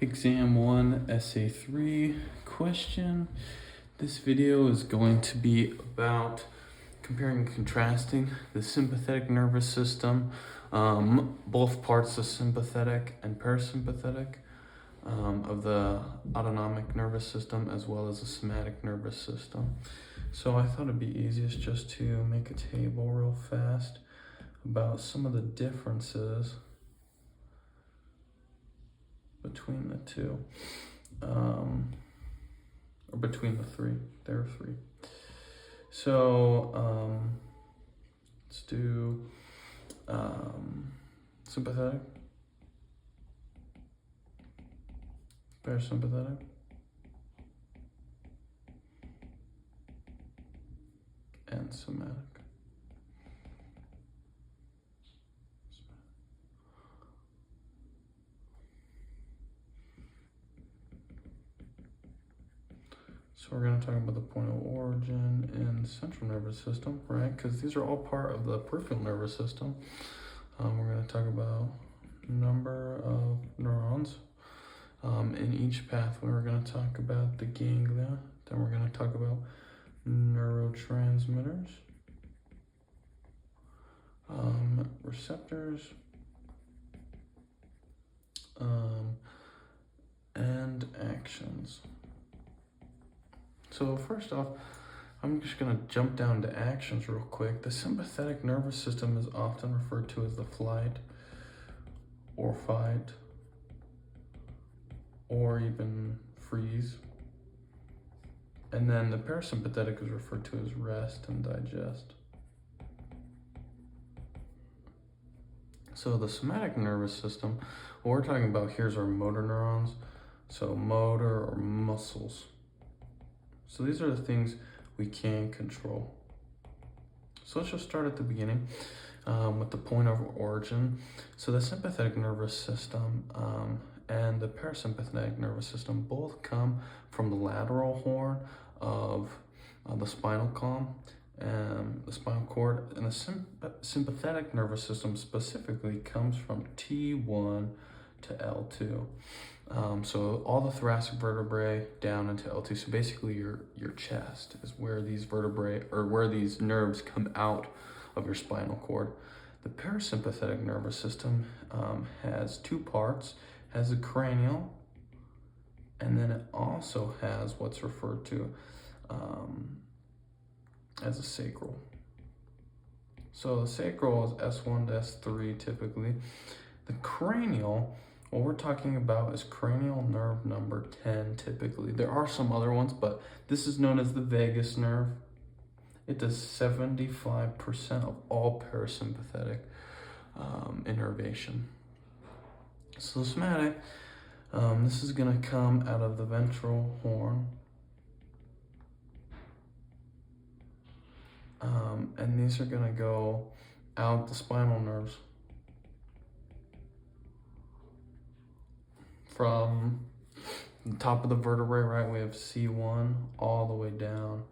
Exam 1, Essay 3 question. This video is going to be about comparing and contrasting the sympathetic nervous system, both parts of sympathetic and parasympathetic of the autonomic nervous system, as well as the somatic nervous system. So I thought it'd be easiest just to make a table real fast about some of the differences between the two, or between the three. There are three. So let's do sympathetic, parasympathetic, and somatic. So we're going to talk about the point of origin in the central nervous system, right? Because these are all part of the peripheral nervous system. We're going to talk about number of neurons in each pathway. We're going to talk about the ganglia. Then we're going to talk about neurotransmitters, receptors, and actions. So first off, I'm just going to jump down to actions real quick. The sympathetic nervous system is often referred to as the flight or fight or even freeze. And then the parasympathetic is referred to as rest and digest. So the somatic nervous system, what we're talking about here is our motor neurons. So motor or muscles. So these are the things we can control. So let's just start at the beginning with the point of origin. So the sympathetic nervous system and the parasympathetic nervous system both come from the lateral horn of the spinal column and the spinal cord. And the sympathetic nervous system specifically comes from T1 to L2. So all the thoracic vertebrae down into L2. So basically your chest is where these vertebrae, or where these nerves come out of your spinal cord. The parasympathetic nervous system has two parts. It has a cranial, and then it also has what's referred to as a sacral. So the sacral is S1 to S3 typically. The cranial, what we're talking about is cranial nerve number 10 typically. There are some other ones, but this is known as the vagus nerve. It does 75% of all parasympathetic innervation. So the somatic, this is going to come out of the ventral horn. And these are going to go out the spinal nerves. From the top of the vertebrae, right, we have C1 all the way down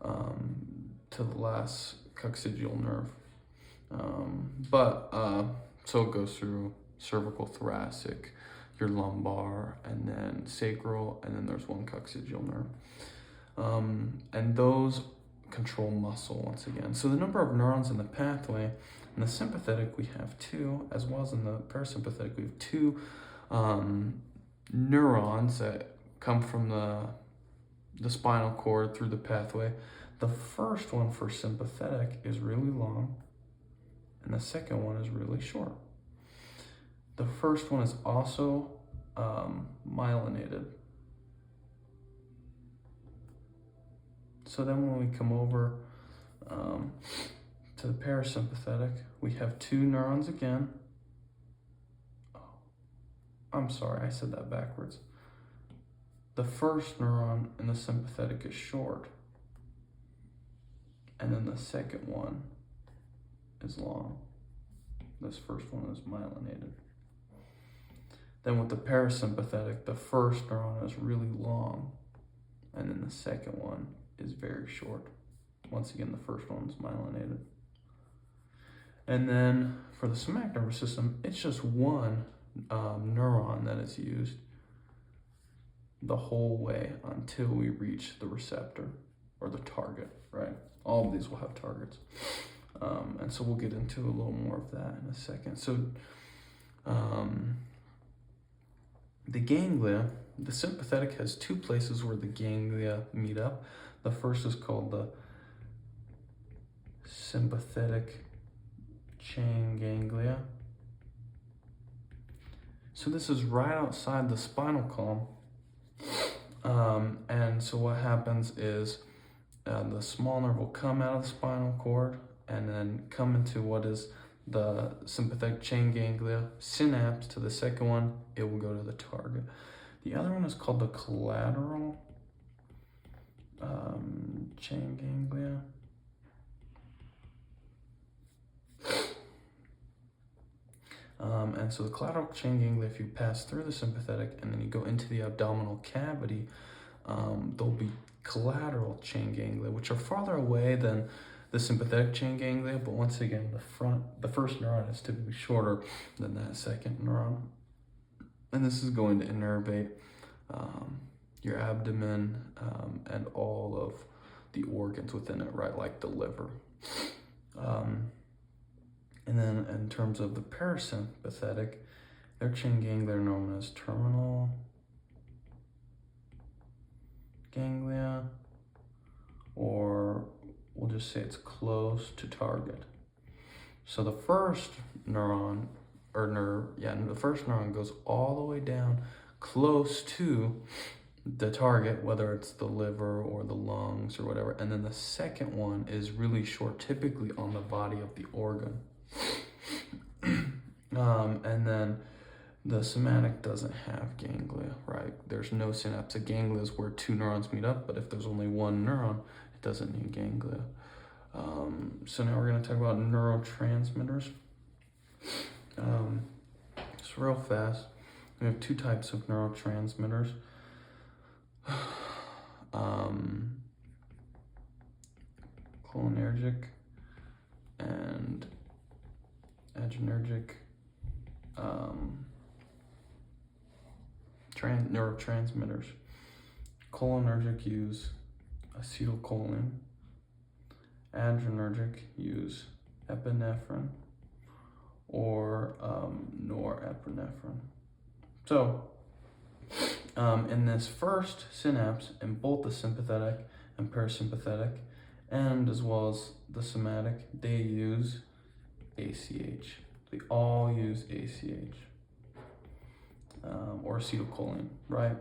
to the last coccygeal nerve. So it goes through cervical, thoracic, your lumbar, and then sacral, and then there's one coccygeal nerve. And those control muscle once again. So the number of neurons in the pathway, in the sympathetic we have 2, as well as in the parasympathetic we have 2 neurons that come from the spinal cord through the pathway. The first one for sympathetic is really long, and the second one is really short. The first one is also myelinated. So then when we come over to the parasympathetic, we have 2 neurons again. I'm sorry, I said that backwards. The first neuron in the sympathetic is short, and then the second one is long. This first one is myelinated. Then with the parasympathetic, the first neuron is really long, and then the second one is very short. Once again, the first one is myelinated. And then for the somatic nervous system, it's just one neuron that is used. the whole way until we reach the receptor or the target, right? All of these will have targets. And so we'll get into a little more of that in a second. So the ganglia, the sympathetic has two places where the ganglia meet up. The first is called the sympathetic chain ganglia. So this is right outside the spinal column. And so what happens is the small nerve will come out of the spinal cord and then come into what is the sympathetic chain ganglia, synapse to the second one, it will go to the target. The other one is called the collateral chain ganglia. And so the collateral chain ganglia, if you pass through the sympathetic and then you go into the abdominal cavity, there'll be collateral chain ganglia, which are farther away than the sympathetic chain ganglia, but once again, the first neuron is typically shorter than that second neuron. And this is going to innervate your abdomen and all of the organs within it, right, like the liver. And then in terms of the parasympathetic, their chain ganglia are known as terminal ganglia, or we'll just say it's close to target. So the first neuron, the first neuron goes all the way down close to the target, whether it's the liver or the lungs or whatever. And then the second one is really short, typically on the body of the organ. And then the somatic doesn't have ganglia, right? There's no synapse. A ganglia is where two neurons meet up, but if there's only one neuron, it doesn't need ganglia. So now we're going to talk about neurotransmitters. Just real fast, we have two types of neurotransmitters. Cholinergic and adrenergic neurotransmitters. Cholinergic use acetylcholine. Adrenergic use epinephrine or norepinephrine. So in this first synapse, in both the sympathetic and parasympathetic, and as well as the somatic, they use ACH. They all use ACH or acetylcholine, right?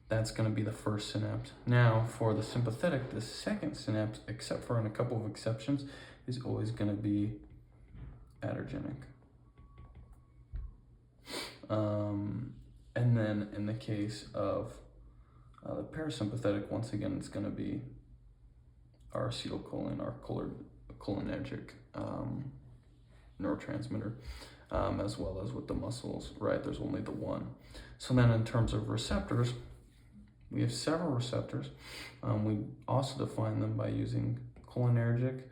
That's going to be the first synapse. Now, for the sympathetic, the second synapse, except for in a couple of exceptions, is always going to be adrenergic. And then in the case of the parasympathetic, once again, it's going to be our acetylcholine, our cholinergic neurotransmitter, as well as with the muscles, right? There's only the one. So then in terms of receptors, we have several receptors. We also define them by using cholinergic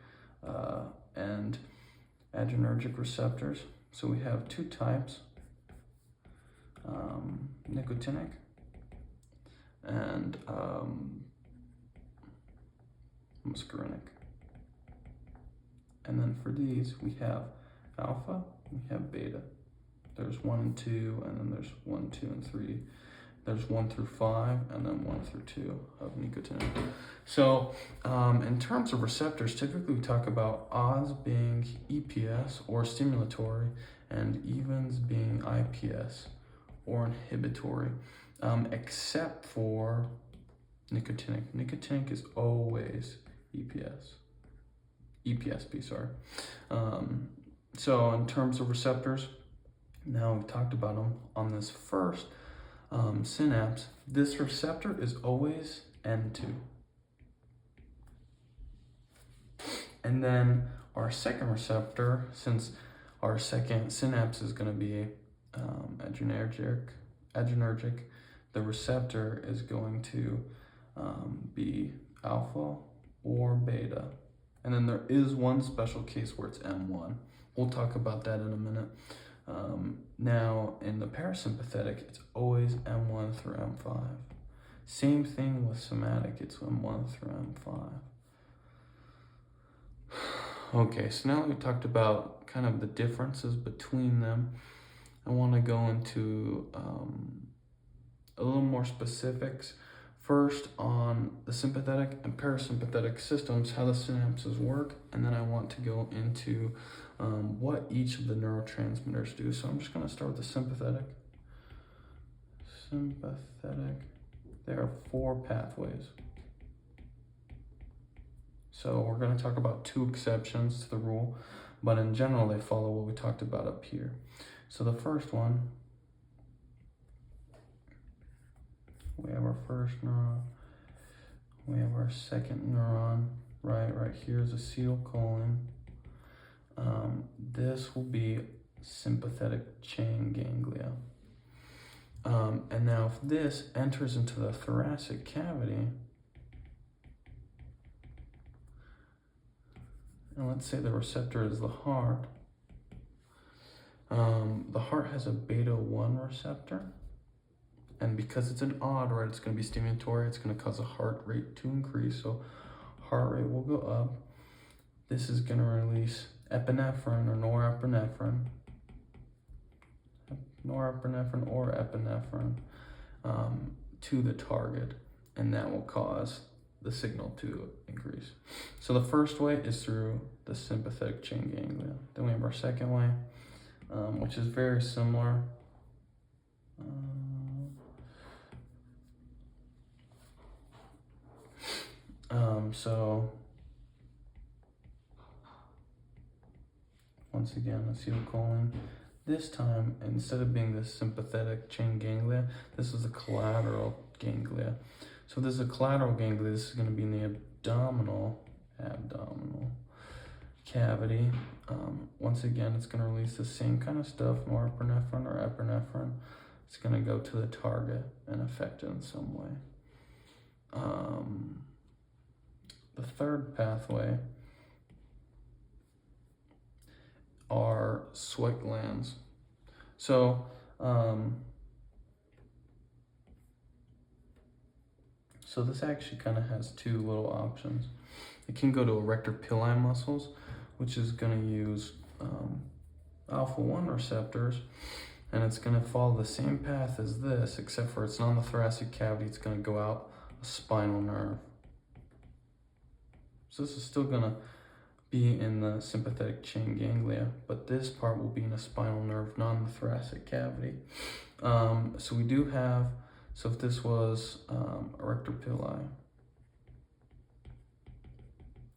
and adrenergic receptors. So we have two types, nicotinic and muscarinic. And then for these, we have alpha, we have beta. There's 1 and 2, and then there's 1, 2, and 3. There's 1 through 5, and then 1 through 2 of nicotinic. So in terms of receptors, typically we talk about odds being EPS or stimulatory, and evens being IPS or inhibitory, except for nicotinic. Nicotinic is always EPSP, sorry. So in terms of receptors, now we've talked about them on this first synapse. This receptor is always N2. And then our second receptor, since our second synapse is going to be adrenergic, the receptor is going to be alpha or beta. And then there is one special case where it's M1. We'll talk about that in a minute. Now, in the parasympathetic, it's always M1 through M5. Same thing with somatic, it's M1 through M5. Okay, so now that we talked about kind of the differences between them, I want to go into a little more specifics. First on the sympathetic and parasympathetic systems, how the synapses work, and then I want to go into what each of the neurotransmitters do. So I'm just going to start with the sympathetic. Sympathetic, there are 4 pathways. So we're going to talk about 2 exceptions to the rule, but in general they follow what we talked about up here. So the first one, we have our first neuron, we have our second neuron, right here is acetylcholine. This will be sympathetic chain ganglia. And now if this enters into the thoracic cavity, and let's say the receptor is the heart, the heart has a beta-1 receptor, and because it's an odd, right, it's going to be stimulatory, it's going to cause the heart rate to increase, so heart rate will go up. This is going to release epinephrine or norepinephrine or epinephrine to the target, and that will cause the signal to increase. So the first way is through the sympathetic chain ganglia. Then we have our second way, which is very similar. So once again, acetylcholine. This time, instead of being the sympathetic chain ganglia, this is a collateral ganglia. So this is a collateral ganglia. This is going to be in the abdominal cavity. Once again, it's going to release the same kind of stuff, norepinephrine or epinephrine. It's going to go to the target and affect it in some way. The third pathway are sweat glands. So this actually kind of has 2 little options. It can go to erector pili muscles, which is going to use alpha-1 receptors, and it's going to follow the same path as this, except for it's not in the thoracic cavity, it's going to go out a spinal nerve. So this is still going to be in the sympathetic chain ganglia, but this part will be in a spinal nerve, not in the thoracic cavity. So we do have, so if this was erector pili,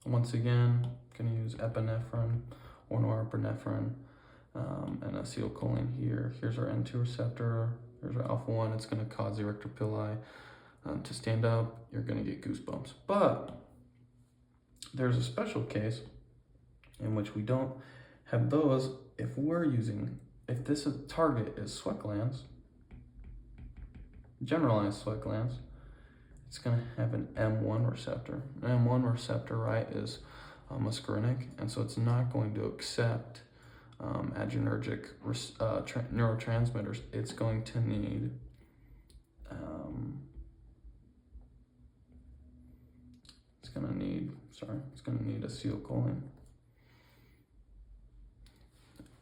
once again, going to use epinephrine or norepinephrine and acetylcholine here. Here's our N2 receptor, here's our alpha-1, it's going to cause the erector pili to stand up, you're going to get goosebumps. But there's a special case in which we don't have those if this target is sweat glands, generalized sweat glands, it's going to have an M1 receptor. An M1 receptor, right, is muscarinic, and so it's not going to accept adrenergic neurotransmitters. It's going to need it's going to need acetylcholine.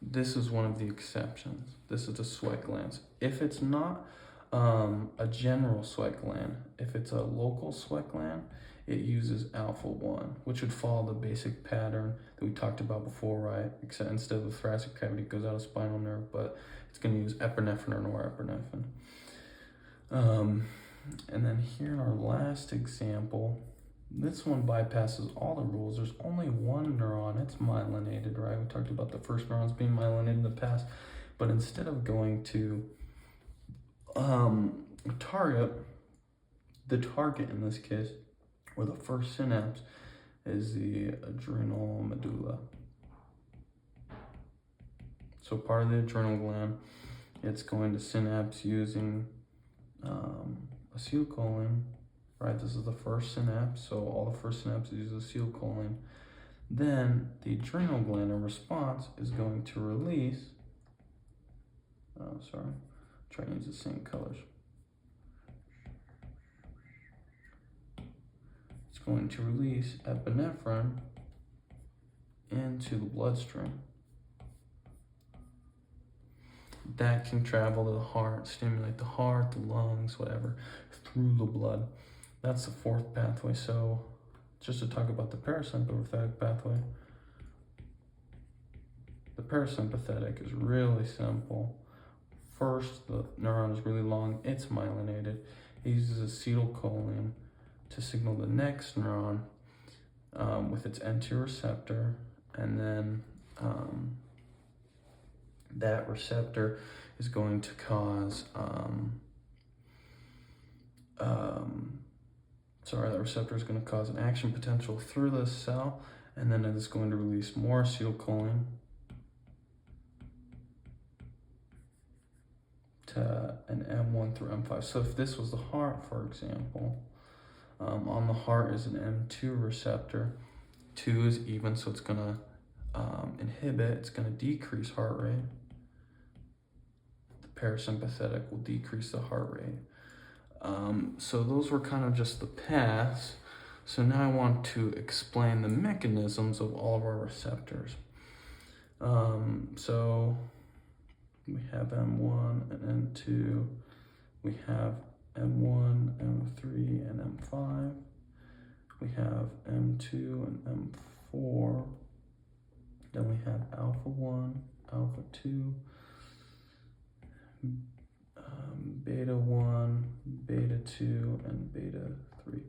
This is one of the exceptions. This is the sweat glands. If it's not a general sweat gland, if it's a local sweat gland, it uses alpha-1, which would follow the basic pattern that we talked about before, right? Except instead of the thoracic cavity, it goes out a spinal nerve, but it's going to use epinephrine or norepinephrine. And then here in our last example, this one bypasses all the rules. There's only one neuron. It's myelinated, right? We talked about the first neurons being myelinated in the past, but instead of going to target, the target in this case, or the first synapse, is the adrenal medulla. So part of the adrenal gland, it's going to synapse using acetylcholine, right? This is the first synapse, so all the first synapses use acetylcholine. Then the adrenal gland in response is going to release, try to use the same colors. it's going to release epinephrine into the bloodstream. That can travel to the heart, stimulate the heart, the lungs, whatever, through the blood. That's the fourth pathway. So just to talk about the parasympathetic pathway, the parasympathetic is really simple. First, the neuron is really long, it's myelinated. It uses acetylcholine to signal the next neuron with its N2 receptor, and then that receptor is going to cause, that receptor is going to cause an action potential through this cell, and then it is going to release more acetylcholine to an M1 through M5. So if this was the heart, for example, on the heart is an M2 receptor. 2 is even, so it's going to inhibit, it's going to decrease heart rate. The parasympathetic will decrease the heart rate. So those were kind of just the paths. So now I want to explain the mechanisms of all of our receptors. So we have M1 and M2, we have M1, M3, and M5, we have M2 and M4, then we have alpha 1, alpha 2, beta 1, beta 2, and beta 3.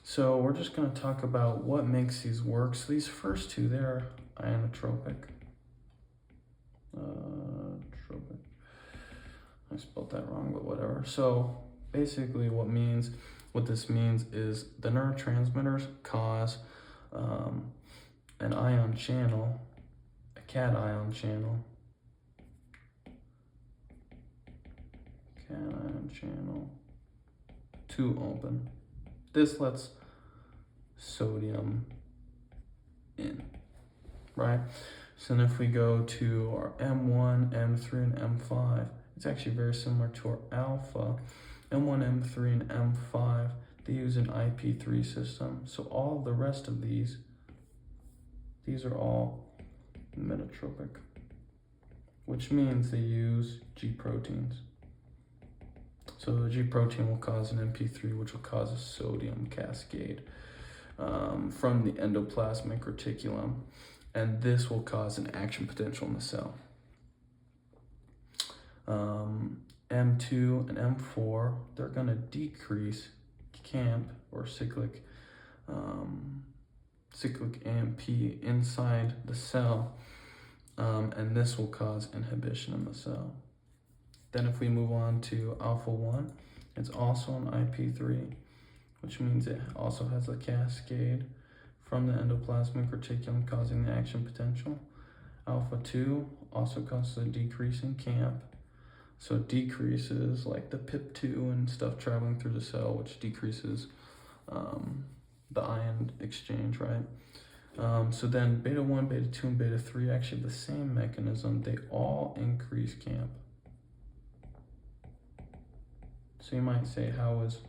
So we're just going to talk about what makes these work. So these first two, they're ionotropic. I spelled that wrong, but whatever. So basically what this means is the neurotransmitters cause an ion channel, a cation channel, to open. This lets sodium in, right? So then if we go to our M1, M3, and M5, it's actually very similar to our alpha. M1, M3, and M5, they use an IP3 system. So all of the rest of these are all metatropic, which means they use G proteins. So the G protein will cause an MP3, which will cause a sodium cascade from the endoplasmic reticulum. And this will cause an action potential in the cell. M2 and M4, they're going to decrease CAMP or cyclic AMP inside the cell, and this will cause inhibition in the cell. Then if we move on to alpha 1, it's also an IP3, which means it also has a cascade from the endoplasmic reticulum causing the action potential. Alpha 2 also causes a decrease in CAMP. So it decreases like the PIP2 and stuff traveling through the cell, which decreases the ion exchange, right? So then beta 1, beta 2, and beta 3 actually have the same mechanism. They all increase CAMP. So you might say, how is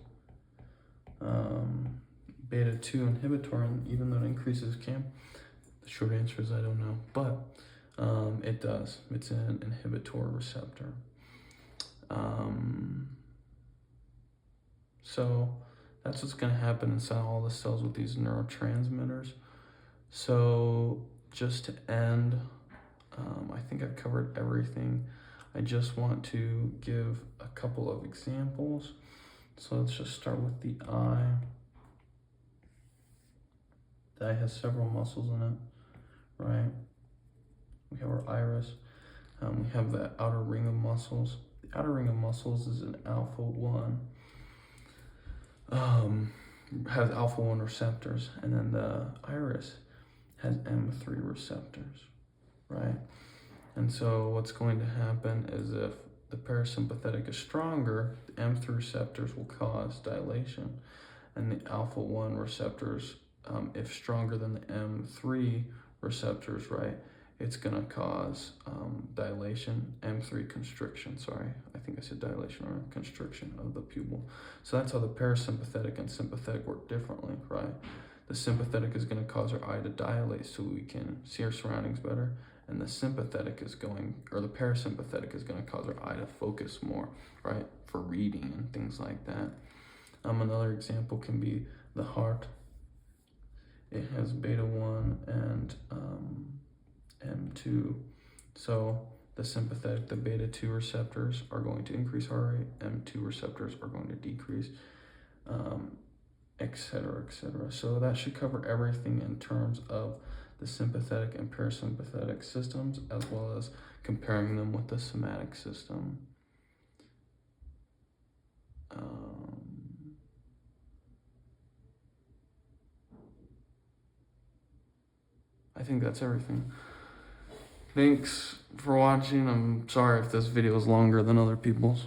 beta 2 inhibitor, and even though it increases CAMP? The short answer is I don't know, but it does. It's an inhibitor receptor. So that's what's going to happen inside all the cells with these neurotransmitters. So just to end, I think I've covered everything. I just want to give a couple of examples. So let's just start with the eye. The eye has several muscles in it, right? We have our iris. We have the outer ring of muscles. The outer ring of muscles is an alpha 1. Has alpha 1 receptors, and then the iris has M3 receptors, right? And so what's going to happen is if the parasympathetic is stronger, the M3 receptors will cause dilation, and the alpha 1 receptors, if stronger than the M3 receptors, right, it's going to cause dilation, M3 constriction, sorry. I think I said dilation or constriction of the pupil. So that's how the parasympathetic and sympathetic work differently, right? The sympathetic is going to cause our eye to dilate so we can see our surroundings better. And the sympathetic is going, or the parasympathetic is going to cause our eye to focus more, right? For reading and things like that. Another example can be the heart. It has beta 1 and M2. So the sympathetic, the beta 2 receptors are going to increase heart rate, M2 receptors are going to decrease, etc., etc. So that should cover everything in terms of the sympathetic and parasympathetic systems, as well as comparing them with the somatic system. I think that's everything. Thanks for watching. I'm sorry if this video is longer than other people's.